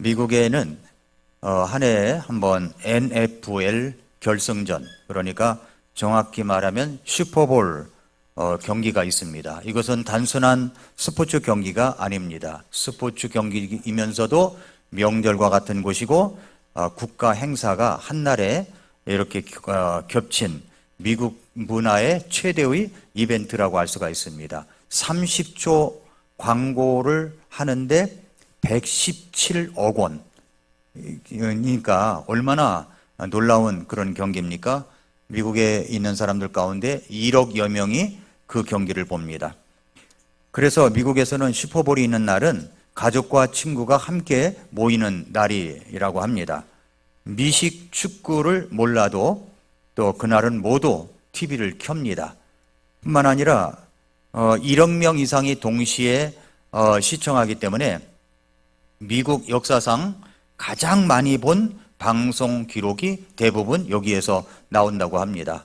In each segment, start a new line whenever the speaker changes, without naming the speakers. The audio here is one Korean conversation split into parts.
미국에는 한 해에 한 번 NFL 결승전, 그러니까 정확히 말하면 슈퍼볼 경기가 있습니다. 이것은 단순한 스포츠 경기가 아닙니다. 스포츠 경기이면서도 명절과 같은 곳이고 국가 행사가 한날에 이렇게 겹친 미국 문화의 최대의 이벤트라고 할 수가 있습니다. 30초 광고를 하는데 117억 원. 그러니까 얼마나 놀라운 그런 경기입니까? 미국에 있는 사람들 가운데 1억여 명이 그 경기를 봅니다. 그래서 미국에서는 슈퍼볼이 있는 날은 가족과 친구가 함께 모이는 날이라고 합니다. 미식 축구를 몰라도 또 그날은 모두 TV를 켭니다. 뿐만 아니라 1억 명 이상이 동시에 시청하기 때문에 미국 역사상 가장 많이 본 방송 기록이 대부분 여기에서 나온다고 합니다.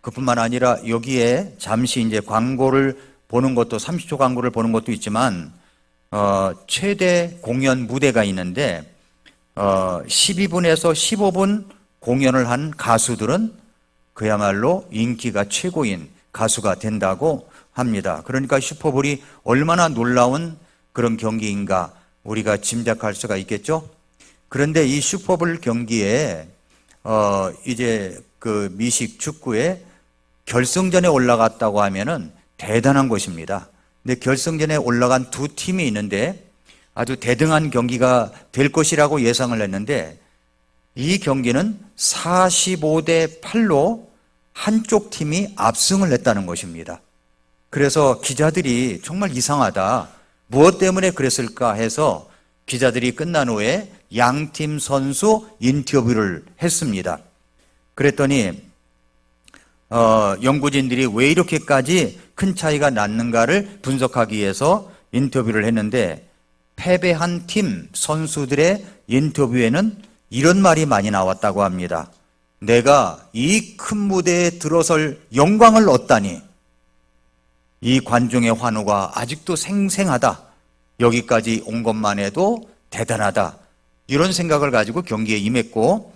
그뿐만 아니라 여기에 잠시 이제 광고를 보는 것도 30초 광고를 보는 것도 있지만 최대 공연 무대가 있는데 12분에서 15분 공연을 한 가수들은 그야말로 인기가 최고인 가수가 된다고 합니다. 그러니까 슈퍼볼이 얼마나 놀라운 그런 경기인가 우리가 짐작할 수가 있겠죠? 그런데 이 슈퍼볼 경기에 이제 그 미식 축구에 결승전에 올라갔다고 하면은 대단한 것입니다. 근데 결승전에 올라간 두 팀이 있는데 아주 대등한 경기가 될 것이라고 예상을 했는데 이 경기는 45대 8로 한쪽 팀이 압승을 했다는 것입니다. 그래서 기자들이 정말 이상하다. 무엇 때문에 그랬을까 해서 기자들이 끝난 후에 양팀 선수 인터뷰를 했습니다. 그랬더니 연구진들이 왜 이렇게까지 큰 차이가 났는가를 분석하기 위해서 인터뷰를 했는데 패배한 팀 선수들의 인터뷰에는 이런 말이 많이 나왔다고 합니다. 내가 이 큰 무대에 들어설 영광을 얻다니 이 관중의 환호가 아직도 생생하다. 여기까지 온 것만 해도 대단하다. 이런 생각을 가지고 경기에 임했고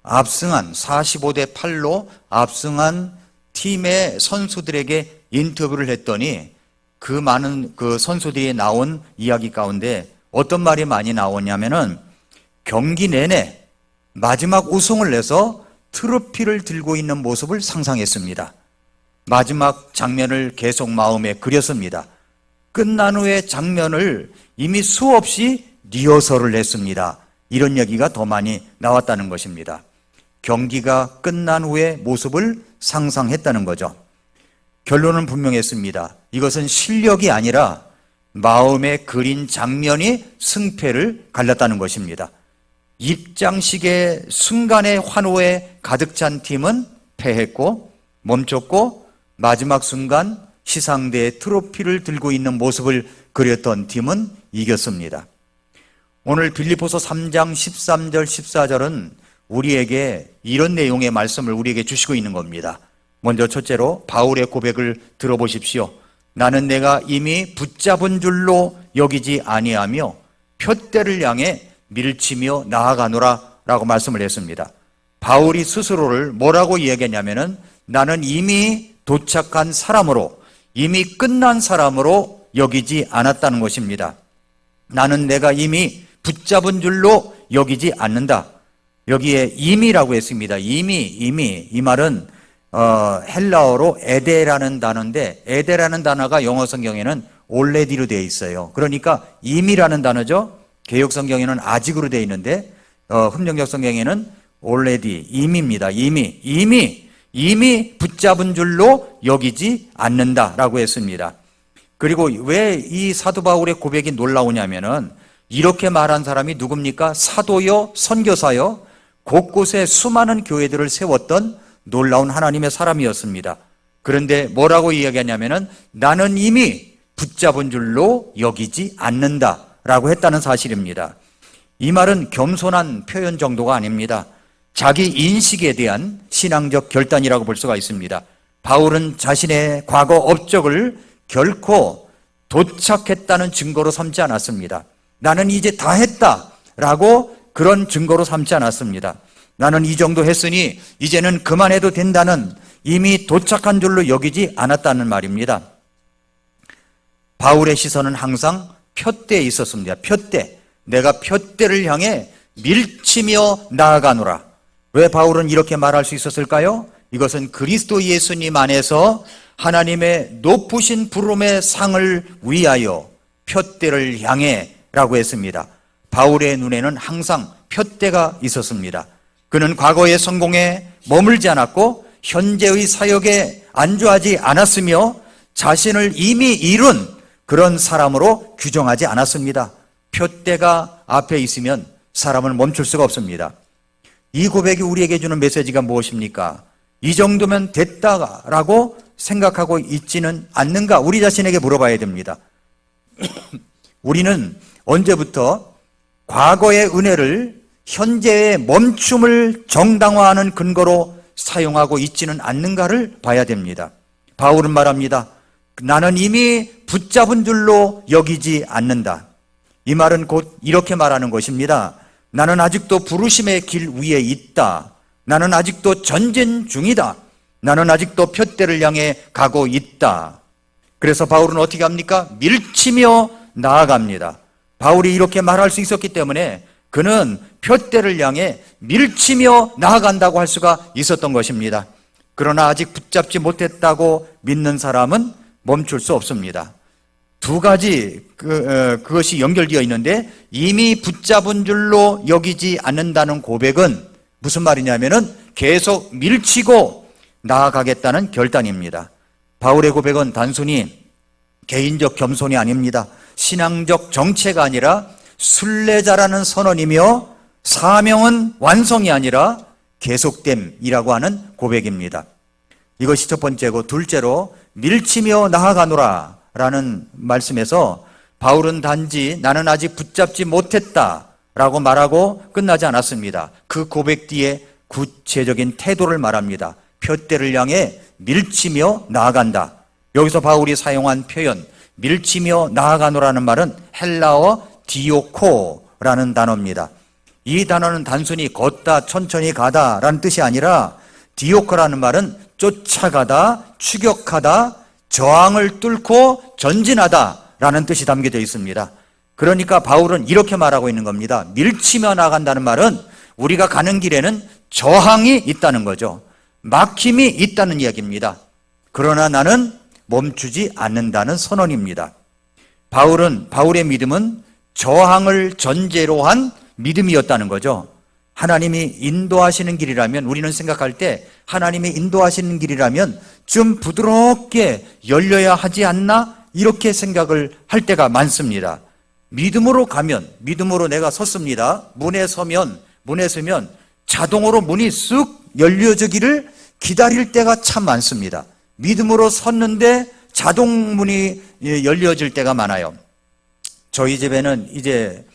압승한 45대 8로 압승한 팀의 선수들에게 인터뷰를 했더니 그 많은 그 선수들이 나온 이야기 가운데 어떤 말이 많이 나오냐면은 경기 내내 마지막 우승을 내서 트로피를 들고 있는 모습을 상상했습니다. 마지막 장면을 계속 마음에 그렸습니다. 끝난 후에 장면을 이미 수없이 리허설을 했습니다. 이런 얘기가 더 많이 나왔다는 것입니다. 경기가 끝난 후의 모습을 상상했다는 거죠. 결론은 분명했습니다. 이것은 실력이 아니라 마음에 그린 장면이 승패를 갈랐다는 것입니다. 입장식의 순간의 환호에 가득 찬 팀은 패했고 멈췄고 마지막 순간 시상대에 트로피를 들고 있는 모습을 그렸던 팀은 이겼습니다. 오늘 빌립보서 3장 13절 14절은 우리에게 이런 내용의 말씀을 우리에게 주시고 있는 겁니다. 먼저 첫째로 바울의 고백을 들어보십시오. 나는 내가 이미 붙잡은 줄로 여기지 아니하며 표대를 향해 밀치며 나아가노라 라고 말씀을 했습니다. 바울이 스스로를 뭐라고 이야기했냐면은 나는 이미 도착한 사람으로 이미 끝난 사람으로 여기지 않았다는 것입니다. 나는 내가 이미 붙잡은 줄로 여기지 않는다. 여기에 이미라고 했습니다. 이미 이 말은 헬라어로 에데라는 단어인데 에데라는 단어가 영어 성경에는 already로 되어 있어요. 그러니까 이미라는 단어죠. 개역 성경에는 아직으로 되어 있는데 흠정적 성경에는 already 이미입니다. 이미 붙잡은 줄로 여기지 않는다라고 했습니다. 그리고 왜 이 사도 바울의 고백이 놀라우냐면은 이렇게 말한 사람이 누굽니까? 사도요, 선교사요, 곳곳에 수많은 교회들을 세웠던 놀라운 하나님의 사람이었습니다. 그런데 뭐라고 이야기하냐면은 나는 이미 붙잡은 줄로 여기지 않는다라고 했다는 사실입니다. 이 말은 겸손한 표현 정도가 아닙니다. 자기 인식에 대한 신앙적 결단이라고 볼 수가 있습니다. 바울은 자신의 과거 업적을 결코 도착했다는 증거로 삼지 않았습니다. 나는 이제 다 했다라고 그런 증거로 삼지 않았습니다. 나는 이 정도 했으니 이제는 그만해도 된다는 이미 도착한 줄로 여기지 않았다는 말입니다. 바울의 시선은 항상 표대에 있었습니다. 표대. 내가 표대를 향해 밀치며 나아가노라. 왜 바울은 이렇게 말할 수 있었을까요? 이것은 그리스도 예수님 안에서 하나님의 높으신 부름의 상을 위하여 표대를 향해 라고 했습니다. 바울의 눈에는 항상 표대가 있었습니다. 그는 과거의 성공에 머물지 않았고 현재의 사역에 안주하지 않았으며 자신을 이미 이룬 그런 사람으로 규정하지 않았습니다. 표대가 앞에 있으면 사람을 멈출 수가 없습니다. 이 고백이 우리에게 주는 메시지가 무엇입니까? 이 정도면 됐다라고 생각하고 있지는 않는가? 우리 자신에게 물어봐야 됩니다. 우리는 언제부터 과거의 은혜를 현재의 멈춤을 정당화하는 근거로 사용하고 있지는 않는가를 봐야 됩니다. 바울은 말합니다. 나는 이미 붙잡은 줄로 여기지 않는다. 이 말은 곧 이렇게 말하는 것입니다. 나는 아직도 부르심의 길 위에 있다. 나는 아직도 전진 중이다. 나는 아직도 표대를 향해 가고 있다. 그래서 바울은 어떻게 합니까? 밀치며 나아갑니다. 바울이 이렇게 말할 수 있었기 때문에 그는 표대를 향해 밀치며 나아간다고 할 수가 있었던 것입니다. 그러나 아직 붙잡지 못했다고 믿는 사람은 멈출 수 없습니다. 두 가지 그것이 연결되어 있는데 이미 붙잡은 줄로 여기지 않는다는 고백은 무슨 말이냐면은 계속 밀치고 나아가겠다는 결단입니다. 바울의 고백은 단순히 개인적 겸손이 아닙니다. 신앙적 정체가 아니라 순례자라는 선언이며 사명은 완성이 아니라 계속됨이라고 하는 고백입니다. 이것이 첫 번째고, 둘째로 밀치며 나아가노라 라는 말씀에서 바울은 단지 나는 아직 붙잡지 못했다 라고 말하고 끝나지 않았습니다. 그 고백 뒤에 구체적인 태도를 말합니다. 표대를 향해 밀치며 나아간다. 여기서 바울이 사용한 표현 밀치며 나아가노라는 말은 헬라어 디오코라는 단어입니다. 이 단어는 단순히 걷다, 천천히 가다 라는 뜻이 아니라 디오코라는 말은 쫓아가다, 추격하다, 저항을 뚫고 전진하다 라는 뜻이 담겨져 있습니다. 그러니까 바울은 이렇게 말하고 있는 겁니다. 밀치며 나간다는 말은 우리가 가는 길에는 저항이 있다는 거죠. 막힘이 있다는 이야기입니다. 그러나 나는 멈추지 않는다는 선언입니다. 바울의 믿음은 저항을 전제로 한 믿음이었다는 거죠. 하나님이 인도하시는 길이라면, 우리는 생각할 때 하나님이 인도하시는 길이라면 좀 부드럽게 열려야 하지 않나? 이렇게 생각을 할 때가 많습니다. 믿음으로 가면, 믿음으로 내가 섰습니다. 문에 서면 자동으로 문이 쑥 열려지기를 기다릴 때가 참 많습니다. 믿음으로 섰는데 자동 문이 열려질 때가 많아요. 저희 집에는 이제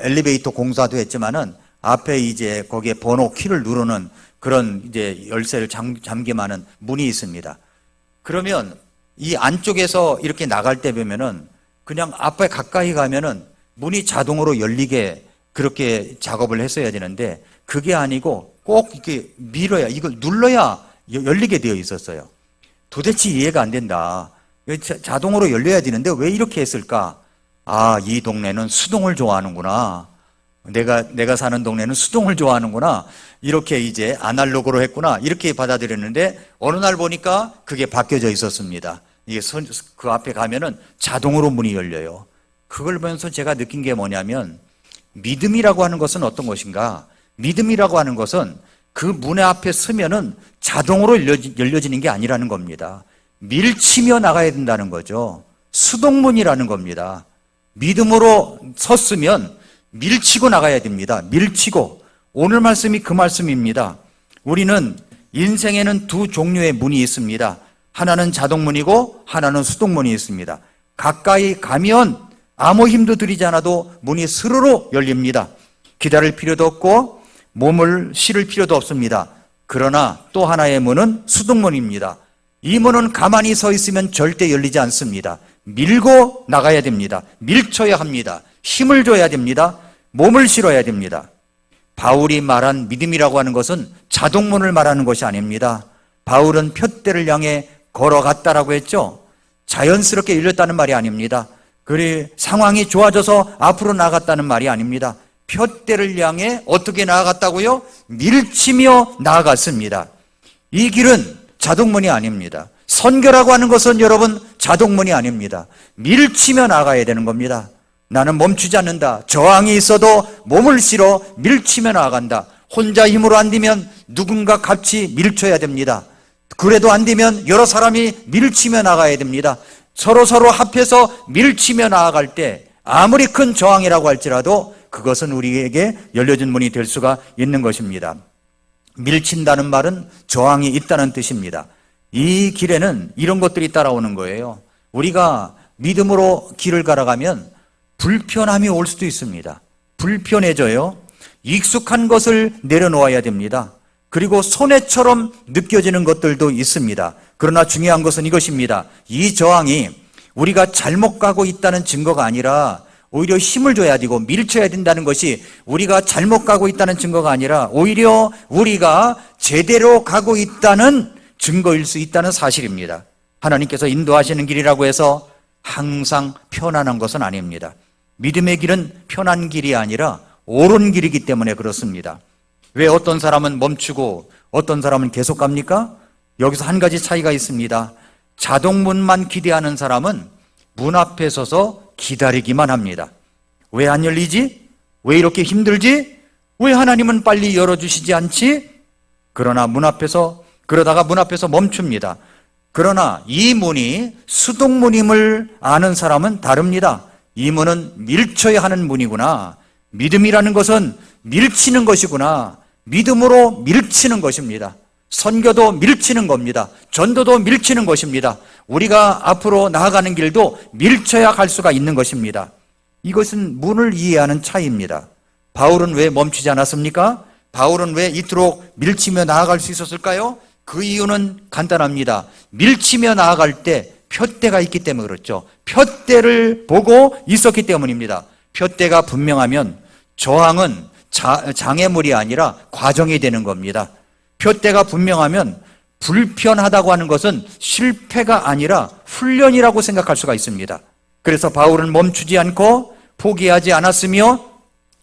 엘리베이터 공사도 했지만은 앞에 이제 거기에 번호 키를 누르는 그런 이제 열쇠를 잠김하는 문이 있습니다. 그러면 이 안쪽에서 이렇게 나갈 때 보면은 그냥 앞에 가까이 가면은 문이 자동으로 열리게 그렇게 작업을 했어야 되는데 그게 아니고 꼭 이렇게 밀어야, 이걸 눌러야 열리게 되어 있었어요. 도대체 이해가 안 된다. 자동으로 열려야 되는데 왜 이렇게 했을까? 아, 이 동네는 수동을 좋아하는구나. 내가 사는 동네는 수동을 좋아하는구나. 이렇게 이제 아날로그로 했구나. 이렇게 받아들였는데 어느 날 보니까 그게 바뀌어져 있었습니다. 이게 그 앞에 가면은 자동으로 문이 열려요. 그걸 보면서 제가 느낀 게 뭐냐면 믿음이라고 하는 것은 어떤 것인가? 믿음이라고 하는 것은 그 문 앞에 서면은 자동으로 열려지는 게 아니라는 겁니다. 밀치며 나가야 된다는 거죠. 수동문이라는 겁니다. 믿음으로 섰으면 밀치고 나가야 됩니다. 밀치고. 오늘 말씀이 그 말씀입니다. 우리는 인생에는 두 종류의 문이 있습니다. 하나는 자동문이고 하나는 수동문이 있습니다. 가까이 가면 아무 힘도 들이지 않아도 문이 스르르 열립니다. 기다릴 필요도 없고 몸을 실을 필요도 없습니다. 그러나 또 하나의 문은 수동문입니다. 이 문은 가만히 서 있으면 절대 열리지 않습니다. 밀고 나가야 됩니다. 밀쳐야 합니다. 힘을 줘야 됩니다. 몸을 실어야 됩니다. 바울이 말한 믿음이라고 하는 것은 자동문을 말하는 것이 아닙니다. 바울은 푯대를 향해 걸어갔다라고 했죠. 자연스럽게 일렸다는 말이 아닙니다. 그리 상황이 좋아져서 앞으로 나갔다는 말이 아닙니다. 푯대를 향해 어떻게 나아갔다고요? 밀치며 나아갔습니다. 이 길은 자동문이 아닙니다. 선교라고 하는 것은 여러분 자동문이 아닙니다. 밀치며 나가야 되는 겁니다. 나는 멈추지 않는다. 저항이 있어도 몸을 실어 밀치며 나아간다. 혼자 힘으로 안 되면 누군가 같이 밀쳐야 됩니다. 그래도 안 되면 여러 사람이 밀치며 나가야 됩니다. 서로 합해서 밀치며 나아갈 때 아무리 큰 저항이라고 할지라도 그것은 우리에게 열려진 문이 될 수가 있는 것입니다. 밀친다는 말은 저항이 있다는 뜻입니다. 이 길에는 이런 것들이 따라오는 거예요. 우리가 믿음으로 길을 걸어가면 불편함이 올 수도 있습니다. 불편해져요. 익숙한 것을 내려놓아야 됩니다. 그리고 손해처럼 느껴지는 것들도 있습니다. 그러나 중요한 것은 이것입니다. 이 저항이 우리가 잘못 가고 있다는 증거가 아니라 오히려 힘을 줘야 되고 밀쳐야 된다는 것이 우리가 잘못 가고 있다는 증거가 아니라 오히려 우리가 제대로 가고 있다는 증거일 수 있다는 사실입니다. 하나님께서 인도하시는 길이라고 해서 항상 편안한 것은 아닙니다. 믿음의 길은 편한 길이 아니라 옳은 길이기 때문에 그렇습니다. 왜 어떤 사람은 멈추고 어떤 사람은 계속 갑니까? 여기서 한 가지 차이가 있습니다. 자동문만 기대하는 사람은 문 앞에 서서 기다리기만 합니다. 왜 안 열리지? 왜 이렇게 힘들지? 왜 하나님은 빨리 열어주시지 않지? 그러다가 문 앞에서 멈춥니다. 그러나 이 문이 수동문임을 아는 사람은 다릅니다. 이 문은 밀쳐야 하는 문이구나. 믿음이라는 것은 밀치는 것이구나. 믿음으로 밀치는 것입니다. 선교도 밀치는 겁니다. 전도도 밀치는 것입니다. 우리가 앞으로 나아가는 길도 밀쳐야 갈 수가 있는 것입니다. 이것은 문을 이해하는 차이입니다. 바울은 왜 멈추지 않았습니까? 바울은 왜 이토록 밀치며 나아갈 수 있었을까요? 그 이유는 간단합니다. 밀치며 나아갈 때 푯대가 있기 때문에 그렇죠. 푯대를 보고 있었기 때문입니다. 푯대가 분명하면 저항은 장애물이 아니라 과정이 되는 겁니다. 푯대가 분명하면 불편하다고 하는 것은 실패가 아니라 훈련이라고 생각할 수가 있습니다. 그래서 바울은 멈추지 않고 포기하지 않았으며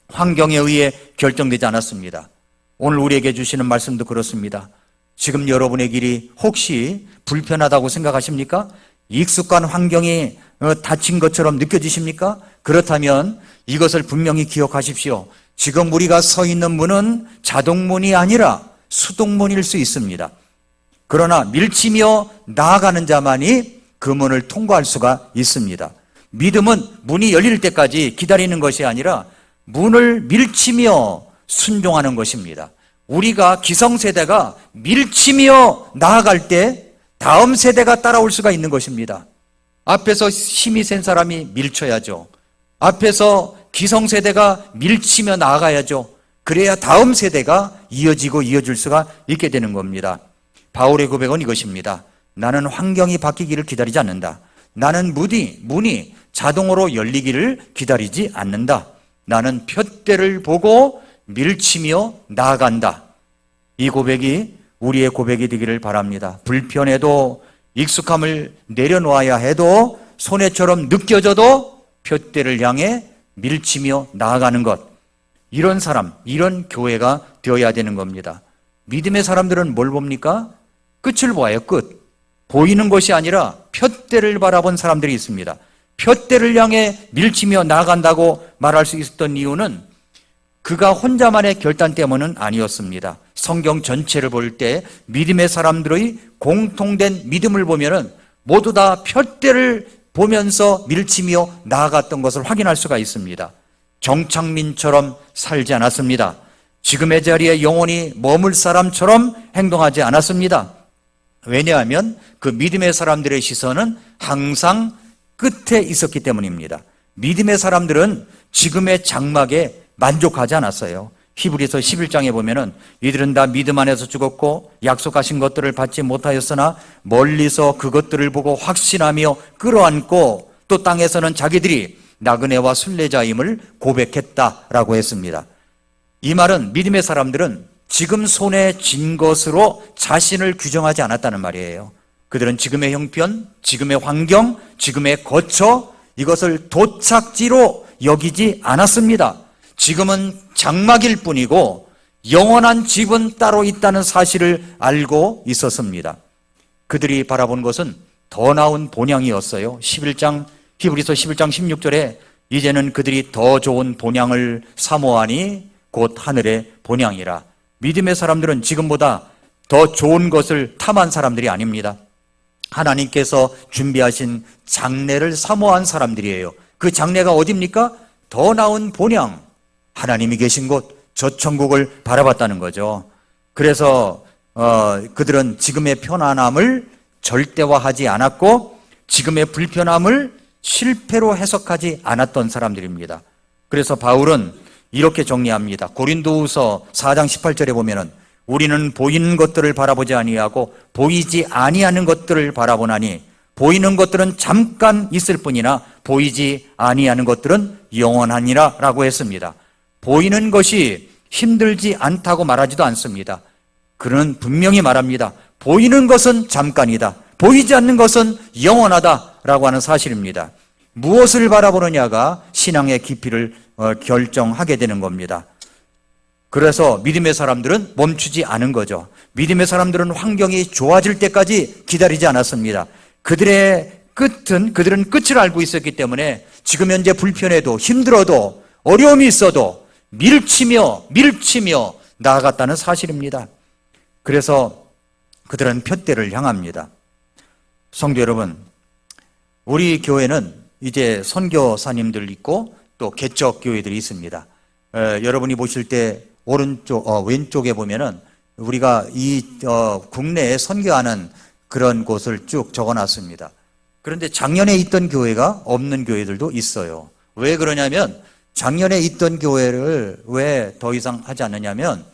환경에 의해 결정되지 않았습니다. 오늘 우리에게 주시는 말씀도 그렇습니다. 지금 여러분의 길이 혹시 불편하다고 생각하십니까? 익숙한 환경이 닫힌 것처럼 느껴지십니까? 그렇다면 이것을 분명히 기억하십시오. 지금 우리가 서 있는 문은 자동문이 아니라 수동문일 수 있습니다. 그러나 밀치며 나아가는 자만이 그 문을 통과할 수가 있습니다. 믿음은 문이 열릴 때까지 기다리는 것이 아니라 문을 밀치며 순종하는 것입니다. 우리가 기성세대가 밀치며 나아갈 때 다음 세대가 따라올 수가 있는 것입니다. 앞에서 힘이 센 사람이 밀쳐야죠. 앞에서 기성세대가 밀치며 나아가야죠. 그래야 다음 세대가 이어질 수가 있게 되는 겁니다. 바울의 고백은 이것입니다. 나는 환경이 바뀌기를 기다리지 않는다. 나는 문이 자동으로 열리기를 기다리지 않는다. 나는 푯대를 보고 밀치며 나아간다. 이 고백이 우리의 고백이 되기를 바랍니다. 불편해도 익숙함을 내려놓아야 해도 손해처럼 느껴져도 푯대를 향해 밀치며 나아가는 것. 이런 사람, 이런 교회가 되어야 되는 겁니다. 믿음의 사람들은 뭘 봅니까? 끝을 봐요, 끝. 보이는 것이 아니라 푯대를 바라본 사람들이 있습니다. 푯대를 향해 밀치며 나아간다고 말할 수 있었던 이유는 그가 혼자만의 결단 때문은 아니었습니다. 성경 전체를 볼 때 믿음의 사람들의 공통된 믿음을 보면은 모두 다 푯대를 보면서 밀치며 나아갔던 것을 확인할 수가 있습니다. 정창민처럼 살지 않았습니다. 지금의 자리에 영원히 머물 사람처럼 행동하지 않았습니다. 왜냐하면 그 믿음의 사람들의 시선은 항상 끝에 있었기 때문입니다. 믿음의 사람들은 지금의 장막에 만족하지 않았어요. 히브리서 11장에 보면은 이들은 다 믿음 안에서 죽었고 약속하신 것들을 받지 못하였으나 멀리서 그것들을 보고 확신하며 끌어안고 또 땅에서는 자기들이 나그네와 순례자임을 고백했다라고 했습니다. 이 말은 믿음의 사람들은 지금 손에 쥔 것으로 자신을 규정하지 않았다는 말이에요. 그들은 지금의 형편, 지금의 환경, 지금의 거처, 이것을 도착지로 여기지 않았습니다. 지금은 장막일 뿐이고 영원한 집은 따로 있다는 사실을 알고 있었습니다. 그들이 바라본 것은 더 나은 본향이었어요. 히브리서 11장 16절에 이제는 그들이 더 좋은 본향을 사모하니 곧 하늘의 본향이라. 믿음의 사람들은 지금보다 더 좋은 것을 탐한 사람들이 아닙니다. 하나님께서 준비하신 장래를 사모한 사람들이에요. 그 장래가 어디입니까? 더 나은 본향, 하나님이 계신 곳, 저 천국을 바라봤다는 거죠. 그래서 그들은 지금의 편안함을 절대화하지 않았고 지금의 불편함을 실패로 해석하지 않았던 사람들입니다. 그래서 바울은 이렇게 정리합니다. 고린도후서 4장 18절에 보면은 우리는 보이는 것들을 바라보지 아니하고 보이지 아니하는 것들을 바라보나니 보이는 것들은 잠깐 있을 뿐이나 보이지 아니하는 것들은 영원하니라 라고 했습니다. 보이는 것이 힘들지 않다고 말하지도 않습니다. 그는 분명히 말합니다. 보이는 것은 잠깐이다. 보이지 않는 것은 영원하다라고 하는 사실입니다. 무엇을 바라보느냐가 신앙의 깊이를 결정하게 되는 겁니다. 그래서 믿음의 사람들은 멈추지 않은 거죠. 믿음의 사람들은 환경이 좋아질 때까지 기다리지 않았습니다. 그들은 끝을 알고 있었기 때문에 지금 현재 불편해도 힘들어도 어려움이 있어도 밀치며 나아갔다는 사실입니다. 그래서 그들은 푯대를 향합니다. 성도 여러분, 우리 교회는 이제 선교사님들 있고 또 개척 교회들이 있습니다. 여러분이 보실 때 왼쪽에 보면은 우리가 국내에 선교하는 그런 곳을 쭉 적어놨습니다. 그런데 작년에 있던 교회가 없는 교회들도 있어요. 왜 그러냐면 작년에 있던 교회를 왜 더 이상 하지 않느냐면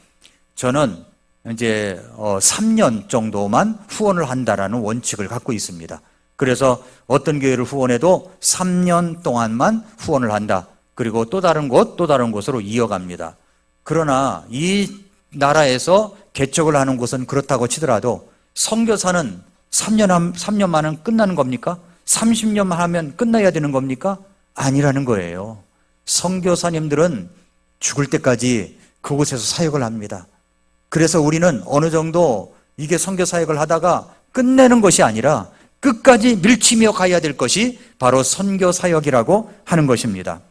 저는 이제 3년 정도만 후원을 한다라는 원칙을 갖고 있습니다. 그래서 어떤 교회를 후원해도 3년 동안만 후원을 한다. 그리고 또 다른 곳으로 이어갑니다. 그러나 이 나라에서 개척을 하는 곳은 그렇다고 치더라도 선교사는 3년만은 끝나는 겁니까? 30년만 하면 끝나야 되는 겁니까? 아니라는 거예요. 선교사님들은 죽을 때까지 그곳에서 사역을 합니다. 그래서 우리는 어느 정도 이게 선교 사역을 하다가 끝내는 것이 아니라 끝까지 밀치며 가야 될 것이 바로 선교 사역이라고 하는 것입니다.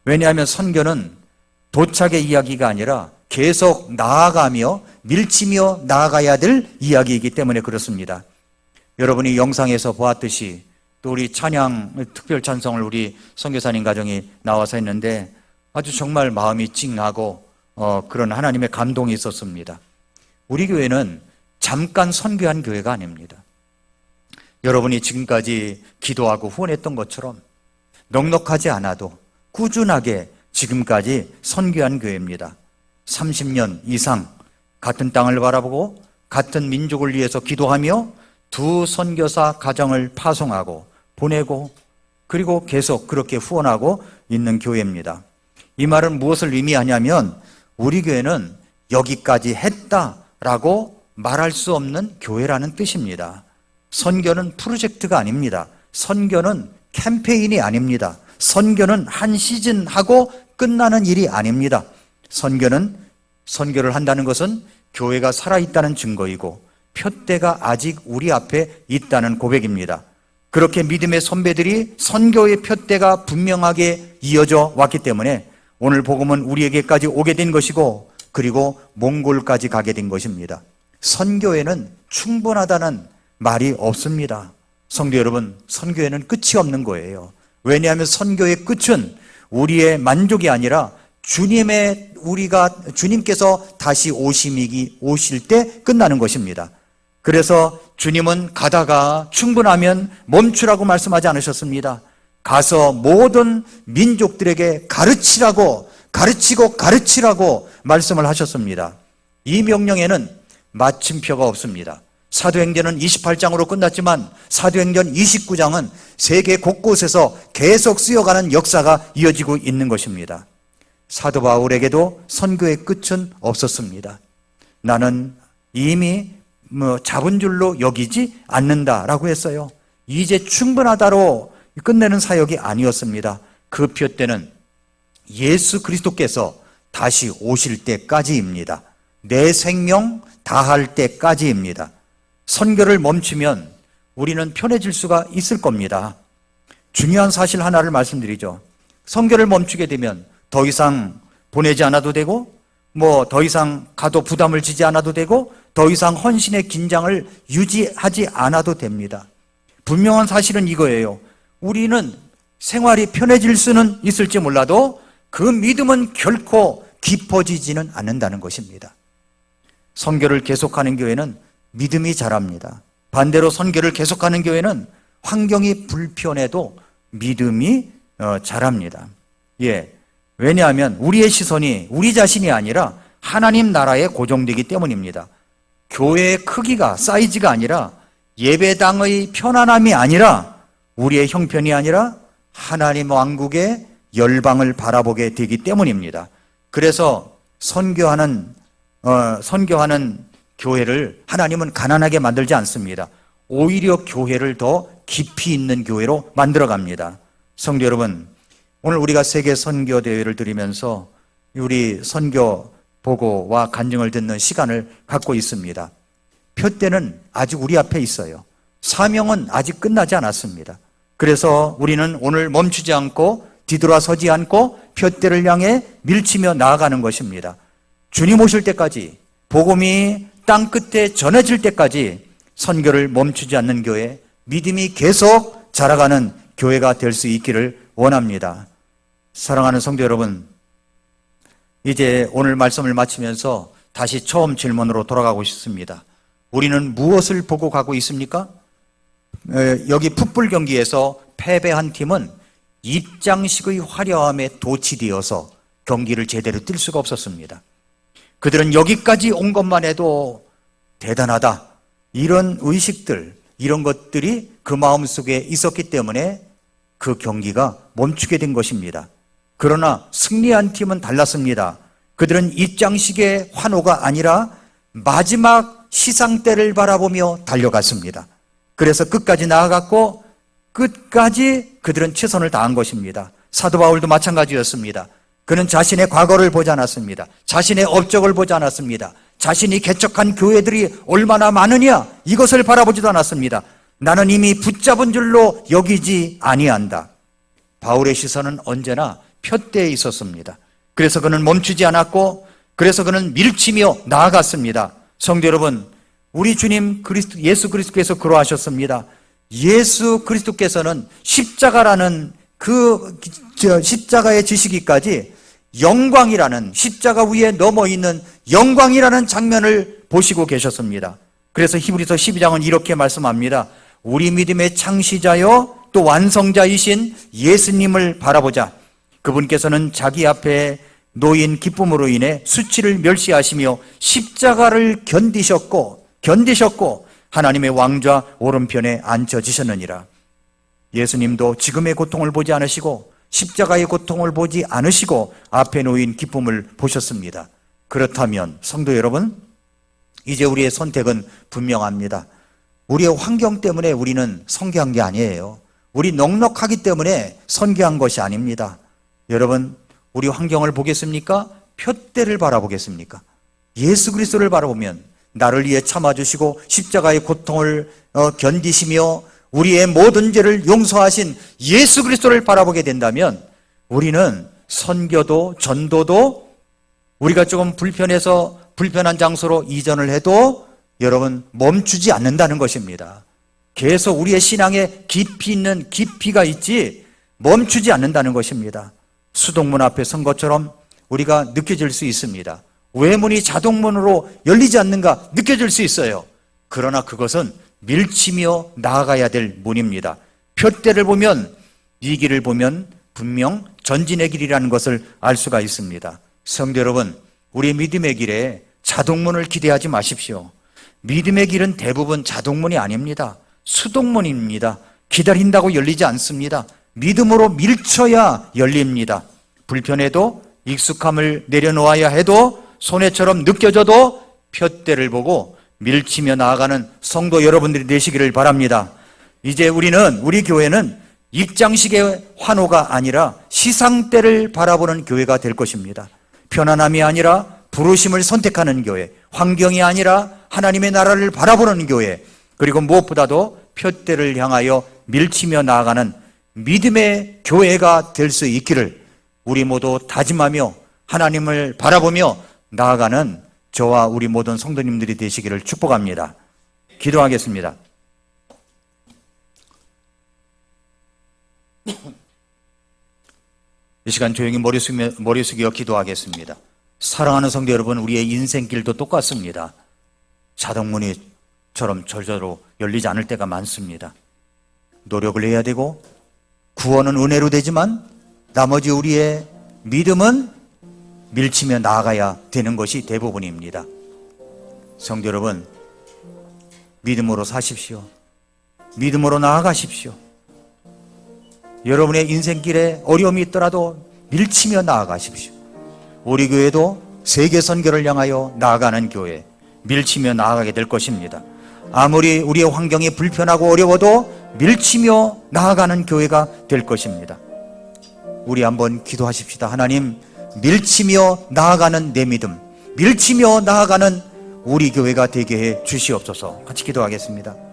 왜냐하면 선교는 도착의 이야기가 아니라 계속 나아가며 밀치며 나아가야 될 이야기이기 때문에 그렇습니다. 여러분이 영상에서 보았듯이 또 우리 찬양, 특별 찬송을 우리 선교사님 가정이 나와서 했는데 아주 정말 마음이 찡하고 그런 하나님의 감동이 있었습니다. 우리 교회는 잠깐 선교한 교회가 아닙니다. 여러분이 지금까지 기도하고 후원했던 것처럼 넉넉하지 않아도 꾸준하게 지금까지 선교한 교회입니다. 30년 이상 같은 땅을 바라보고 같은 민족을 위해서 기도하며 두 선교사 가정을 파송하고 보내고 그리고 계속 그렇게 후원하고 있는 교회입니다. 이 말은 무엇을 의미하냐면 우리 교회는 여기까지 했다라고 말할 수 없는 교회라는 뜻입니다. 선교는 프로젝트가 아닙니다. 선교는 캠페인이 아닙니다. 선교는 한 시즌 하고 끝나는 일이 아닙니다. 선교를 한다는 것은 교회가 살아있다는 증거이고 푯대가 아직 우리 앞에 있다는 고백입니다. 그렇게 믿음의 선배들이 선교의 푯대가 분명하게 이어져 왔기 때문에 오늘 복음은 우리에게까지 오게 된 것이고 그리고 몽골까지 가게 된 것입니다. 선교에는 충분하다는 말이 없습니다. 성도 여러분, 선교에는 끝이 없는 거예요. 왜냐하면 선교의 끝은 우리의 만족이 아니라 주님께서 다시 오실 때 끝나는 것입니다. 그래서 주님은 가다가 충분하면 멈추라고 말씀하지 않으셨습니다. 가서 모든 민족들에게 가르치라고 말씀을 하셨습니다. 이 명령에는 마침표가 없습니다. 사도행전은 28장으로 끝났지만 사도행전 29장은 세계 곳곳에서 계속 쓰여가는 역사가 이어지고 있는 것입니다. 사도 바울에게도 선교의 끝은 없었습니다. 나는 이미 잡은 줄로 여기지 않는다라고 했어요. 이제 충분하다로 끝내는 사역이 아니었습니다. 그 표때는 예수 그리스도께서 다시 오실 때까지입니다. 내 생명 다할 때까지입니다. 선교를 멈추면 우리는 편해질 수가 있을 겁니다. 중요한 사실 하나를 말씀드리죠. 선교를 멈추게 되면 더 이상 보내지 않아도 되고, 더 이상 가도 부담을 지지 않아도 되고, 더 이상 헌신의 긴장을 유지하지 않아도 됩니다. 분명한 사실은 이거예요. 우리는 생활이 편해질 수는 있을지 몰라도 그 믿음은 결코 깊어지지는 않는다는 것입니다. 선교를 계속하는 교회는 믿음이 자랍니다. 반대로 선교를 계속하는 교회는 환경이 불편해도 믿음이 자랍니다. 왜냐하면 우리의 시선이 우리 자신이 아니라 하나님 나라에 고정되기 때문입니다. 교회의 크기가, 사이즈가 아니라, 예배당의 편안함이 아니라, 우리의 형편이 아니라 하나님 왕국의 열방을 바라보게 되기 때문입니다. 그래서 선교하는 교회를 하나님은 가난하게 만들지 않습니다. 오히려 교회를 더 깊이 있는 교회로 만들어갑니다. 성도 여러분, 오늘 우리가 세계 선교 대회를 드리면서 우리 선교 보고와 간증을 듣는 시간을 갖고 있습니다. 표대는 아직 우리 앞에 있어요. 사명은 아직 끝나지 않았습니다. 그래서 우리는 오늘 멈추지 않고 뒤돌아서지 않고 표대를 향해 밀치며 나아가는 것입니다. 주님 오실 때까지, 복음이 땅 끝에 전해질 때까지 선교를 멈추지 않는 교회, 믿음이 계속 자라가는 교회가 될 수 있기를 원합니다. 사랑하는 성도 여러분, 이제 오늘 말씀을 마치면서 다시 처음 질문으로 돌아가고 싶습니다. 우리는 무엇을 보고 가고 있습니까? 여기 풋볼 경기에서 패배한 팀은 입장식의 화려함에 도취되어서 경기를 제대로 뛸 수가 없었습니다. 그들은 여기까지 온 것만 해도 대단하다, 이런 의식들, 이런 것들이 그 마음속에 있었기 때문에 그 경기가 멈추게 된 것입니다. 그러나 승리한 팀은 달랐습니다. 그들은 입장식의 환호가 아니라 마지막 시상대를 바라보며 달려갔습니다. 그래서 끝까지 나아갔고 끝까지 그들은 최선을 다한 것입니다. 사도 바울도 마찬가지였습니다. 그는 자신의 과거를 보지 않았습니다. 자신의 업적을 보지 않았습니다. 자신이 개척한 교회들이 얼마나 많으냐, 이것을 바라보지도 않았습니다. 나는 이미 붙잡은 줄로 여기지 아니한다. 바울의 시선은 언제나 표대에 있었습니다. 그래서 그는 멈추지 않았고, 그래서 그는 밀치며 나아갔습니다. 성도 여러분, 우리 주님 예수 그리스도께서 그러하셨습니다. 예수 그리스도께서는 십자가라는 십자가의 지시기까지 영광이라는, 십자가 위에 넘어 있는 영광이라는 장면을 보시고 계셨습니다. 그래서 히브리서 12장은 이렇게 말씀합니다. 우리 믿음의 창시자요 또 완성자이신 예수님을 바라보자. 그분께서는 자기 앞에 놓인 기쁨으로 인해 수치를 멸시하시며 십자가를 견디셨고 하나님의 왕좌 오른편에 앉혀지셨느니라. 예수님도 지금의 고통을 보지 않으시고 십자가의 고통을 보지 않으시고 앞에 놓인 기쁨을 보셨습니다. 그렇다면 성도 여러분, 이제 우리의 선택은 분명합니다. 우리의 환경 때문에 우리는 선교한 게 아니에요. 우리 넉넉하기 때문에 선교한 것이 아닙니다. 여러분, 우리 환경을 보겠습니까? 표대를 바라보겠습니까? 예수 그리스도를 바라보면 나를 위해 참아주시고 십자가의 고통을 견디시며 우리의 모든 죄를 용서하신 예수 그리스도를 바라보게 된다면 우리는 선교도 전도도 우리가 조금 불편해서 불편한 장소로 이전을 해도 여러분 멈추지 않는다는 것입니다. 계속 우리의 신앙에 깊이 있는 깊이가 있지 멈추지 않는다는 것입니다. 수동문 앞에 선 것처럼 우리가 느껴질 수 있습니다. 왜 문이 자동문으로 열리지 않는가 느껴질 수 있어요. 그러나 그것은 밀치며 나아가야 될 문입니다. 표대를 보면, 이 길을 보면 분명 전진의 길이라는 것을 알 수가 있습니다. 성도 여러분, 우리 믿음의 길에 자동문을 기대하지 마십시오. 믿음의 길은 대부분 자동문이 아닙니다. 수동문입니다. 기다린다고 열리지 않습니다. 믿음으로 밀쳐야 열립니다. 불편해도 익숙함을 내려놓아야 해도 손해처럼 느껴져도 푯대를 보고 밀치며 나아가는 성도 여러분들이 되시기를 바랍니다. 이제 우리 교회는 입장식의 환호가 아니라 시상대를 바라보는 교회가 될 것입니다. 편안함이 아니라 부르심을 선택하는 교회, 환경이 아니라 하나님의 나라를 바라보는 교회, 그리고 무엇보다도 푯대를 향하여 밀치며 나아가는 믿음의 교회가 될 수 있기를 우리 모두 다짐하며 하나님을 바라보며 나아가는 저와 우리 모든 성도님들이 되시기를 축복합니다. 기도하겠습니다. 이 시간 조용히 머리 숙여 기도하겠습니다. 사랑하는 성도 여러분, 우리의 인생길도 똑같습니다. 자동문이처럼 절대로 열리지 않을 때가 많습니다. 노력을 해야 되고 구원은 은혜로 되지만 나머지 우리의 믿음은 밀치며 나아가야 되는 것이 대부분입니다. 성도 여러분, 믿음으로 사십시오. 믿음으로 나아가십시오. 여러분의 인생길에 어려움이 있더라도 밀치며 나아가십시오. 우리 교회도 세계 선교를 향하여 나아가는 교회, 밀치며 나아가게 될 것입니다. 아무리 우리의 환경이 불편하고 어려워도 밀치며 나아가는 교회가 될 것입니다. 우리 한번 기도하십시다. 하나님, 밀치며 나아가는 내 믿음, 밀치며 나아가는 우리 교회가 되게 해 주시옵소서. 같이 기도하겠습니다.